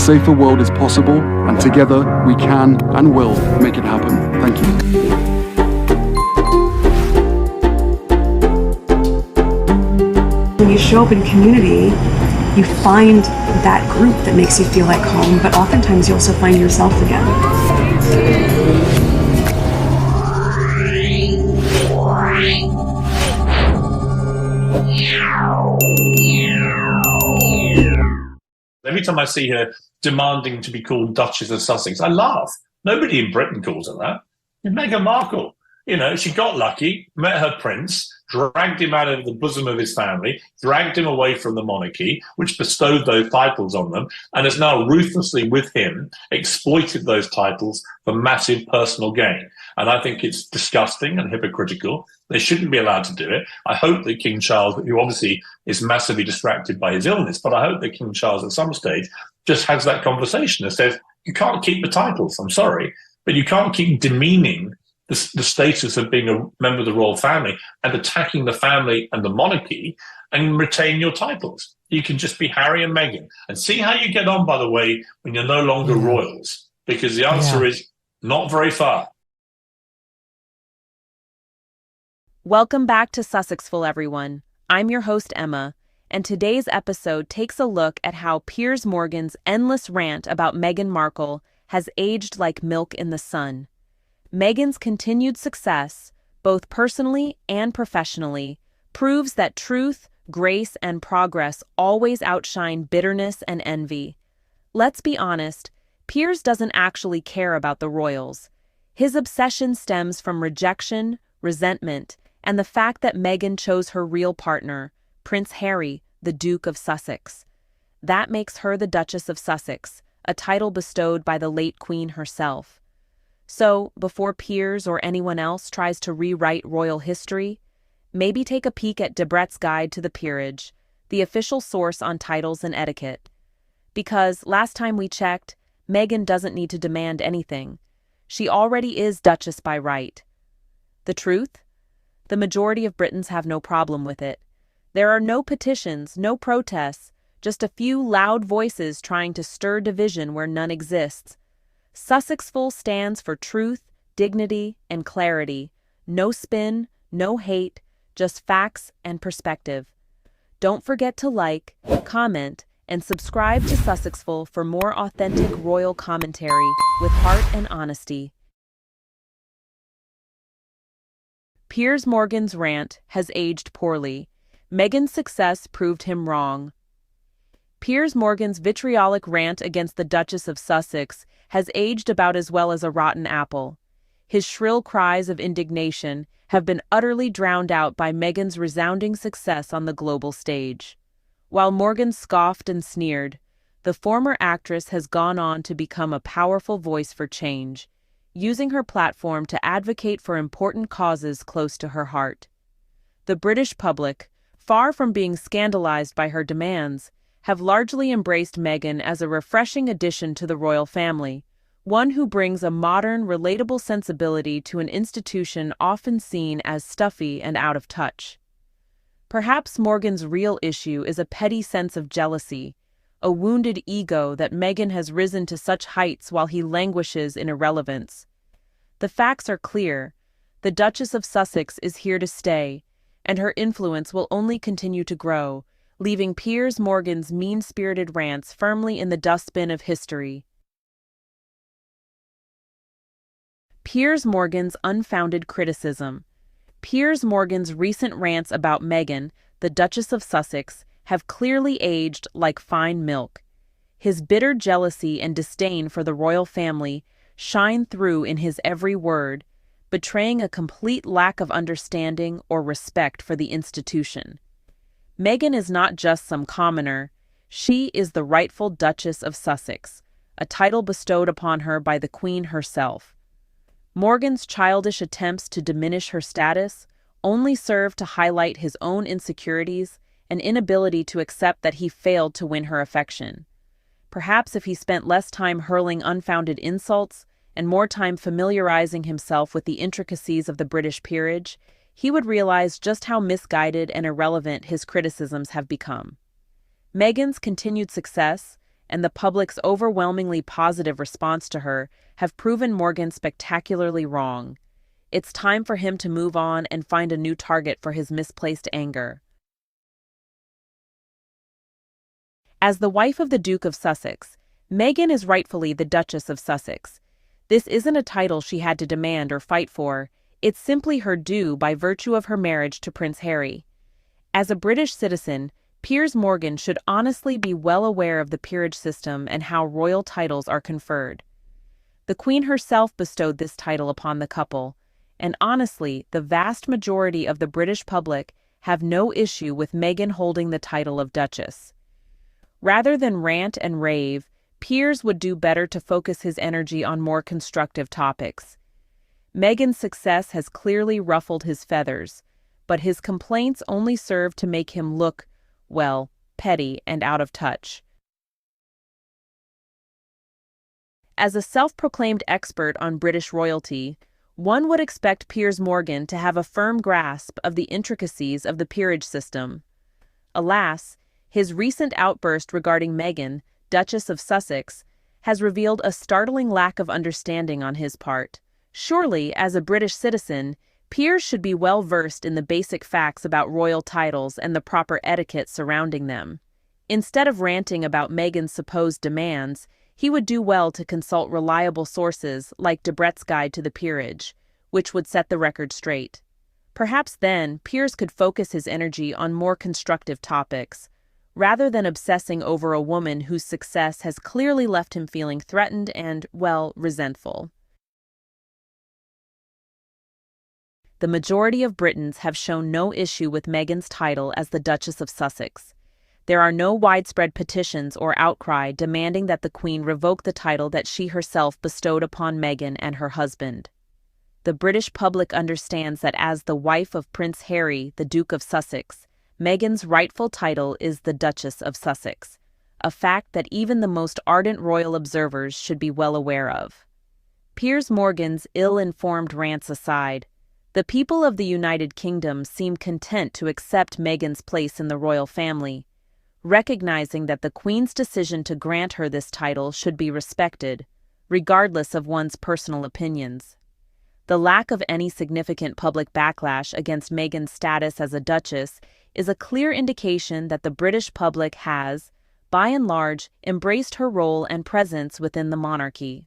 safer world is possible, and together we can and will make it happen. Thank you. When you show up in community, you find that group that makes you feel like home, but oftentimes you also find yourself again. Every time I see her demanding to be called Duchess of Sussex, I laugh. Nobody in Britain calls her that. It's Meghan Markle. You know, she got lucky, met her prince, dragged him out of the bosom of his family, dragged him away from the monarchy, which bestowed those titles on them, and has now ruthlessly, with him, exploited those titles for massive personal gain. And I think it's disgusting and hypocritical. They shouldn't be allowed to do it. I hope that King Charles, who obviously is massively distracted by his illness, but I hope that King Charles at some stage just has that conversation and says, you can't keep the titles, I'm sorry, but you can't keep demeaning the status of being a member of the royal family and attacking the family and the monarchy and retain your titles. You can just be Harry and Meghan and see how you get on, by the way, when you're no longer royals, because the answer is not very far. Welcome back to Sussexful, everyone. I'm your host, Emma, and today's episode takes a look at how Piers Morgan's endless rant about Meghan Markle has aged like milk in the sun. Meghan's continued success, both personally and professionally, proves that truth, grace, and progress always outshine bitterness and envy. Let's be honest, Piers doesn't actually care about the royals. His obsession stems from rejection, resentment, and the fact that Meghan chose her real partner, Prince Harry, the Duke of Sussex. That makes her the Duchess of Sussex, a title bestowed by the late Queen herself. So, before Piers or anyone else tries to rewrite royal history, maybe take a peek at Debrett's Guide to the Peerage, the official source on titles and etiquette. Because, last time we checked, Meghan doesn't need to demand anything. She already is Duchess by right. The truth? The majority of Britons have no problem with it. There are no petitions, no protests, just a few loud voices trying to stir division where none exists. Sussexful stands for truth, dignity, and clarity. No spin, no hate, just facts and perspective. Don't forget to like, comment, and subscribe to Sussexful for more authentic royal commentary with heart and honesty. Piers Morgan's rant has aged poorly. Meghan's success proved him wrong. Piers Morgan's vitriolic rant against the Duchess of Sussex has aged about as well as a rotten apple. His shrill cries of indignation have been utterly drowned out by Meghan's resounding success on the global stage. While Morgan scoffed and sneered, the former actress has gone on to become a powerful voice for change, using her platform to advocate for important causes close to her heart. The British public, far from being scandalized by her demands, have largely embraced Meghan as a refreshing addition to the royal family, one who brings a modern, relatable sensibility to an institution often seen as stuffy and out of touch. Perhaps Morgan's real issue is a petty sense of jealousy, a wounded ego that Meghan has risen to such heights while he languishes in irrelevance. The facts are clear. The Duchess of Sussex is here to stay, and her influence will only continue to grow, leaving Piers Morgan's mean-spirited rants firmly in the dustbin of history. Piers Morgan's unfounded criticism. Piers Morgan's recent rants about Meghan, the Duchess of Sussex, have clearly aged like fine milk. His bitter jealousy and disdain for the royal family shine through in his every word, betraying a complete lack of understanding or respect for the institution. Meghan is not just some commoner. She is the rightful Duchess of Sussex, a title bestowed upon her by the Queen herself. Morgan's childish attempts to diminish her status only serve to highlight his own insecurities and inability to accept that he failed to win her affection. Perhaps if he spent less time hurling unfounded insults and more time familiarizing himself with the intricacies of the British peerage, he would realize just how misguided and irrelevant his criticisms have become. Meghan's continued success, and the public's overwhelmingly positive response to her have proven Morgan spectacularly wrong. It's time for him to move on and find a new target for his misplaced anger. As the wife of the Duke of Sussex, Meghan is rightfully the Duchess of Sussex. This isn't a title she had to demand or fight for, it's simply her due by virtue of her marriage to Prince Harry. As a British citizen, Piers Morgan should honestly be well aware of the peerage system and how royal titles are conferred. The Queen herself bestowed this title upon the couple, and honestly, the vast majority of the British public have no issue with Meghan holding the title of Duchess. Rather than rant and rave, Piers would do better to focus his energy on more constructive topics. Meghan's success has clearly ruffled his feathers, but his complaints only serve to make him look, well, petty and out of touch. As a self-proclaimed expert on British royalty, one would expect Piers Morgan to have a firm grasp of the intricacies of the peerage system. Alas, his recent outburst regarding Meghan, Duchess of Sussex, has revealed a startling lack of understanding on his part. Surely, as a British citizen, Piers should be well versed in the basic facts about royal titles and the proper etiquette surrounding them. Instead of ranting about Meghan's supposed demands, he would do well to consult reliable sources like Debrett's Guide to the Peerage, which would set the record straight. Perhaps then, Piers could focus his energy on more constructive topics, rather than obsessing over a woman whose success has clearly left him feeling threatened and, well, resentful. The majority of Britons have shown no issue with Meghan's title as the Duchess of Sussex. There are no widespread petitions or outcry demanding that the Queen revoke the title that she herself bestowed upon Meghan and her husband. The British public understands that as the wife of Prince Harry, the Duke of Sussex, Meghan's rightful title is the Duchess of Sussex, a fact that even the most ardent royal observers should be well aware of. Piers Morgan's ill-informed rants aside, the people of the United Kingdom seem content to accept Meghan's place in the royal family, recognizing that the Queen's decision to grant her this title should be respected, regardless of one's personal opinions. The lack of any significant public backlash against Meghan's status as a duchess is a clear indication that the British public has, by and large, embraced her role and presence within the monarchy.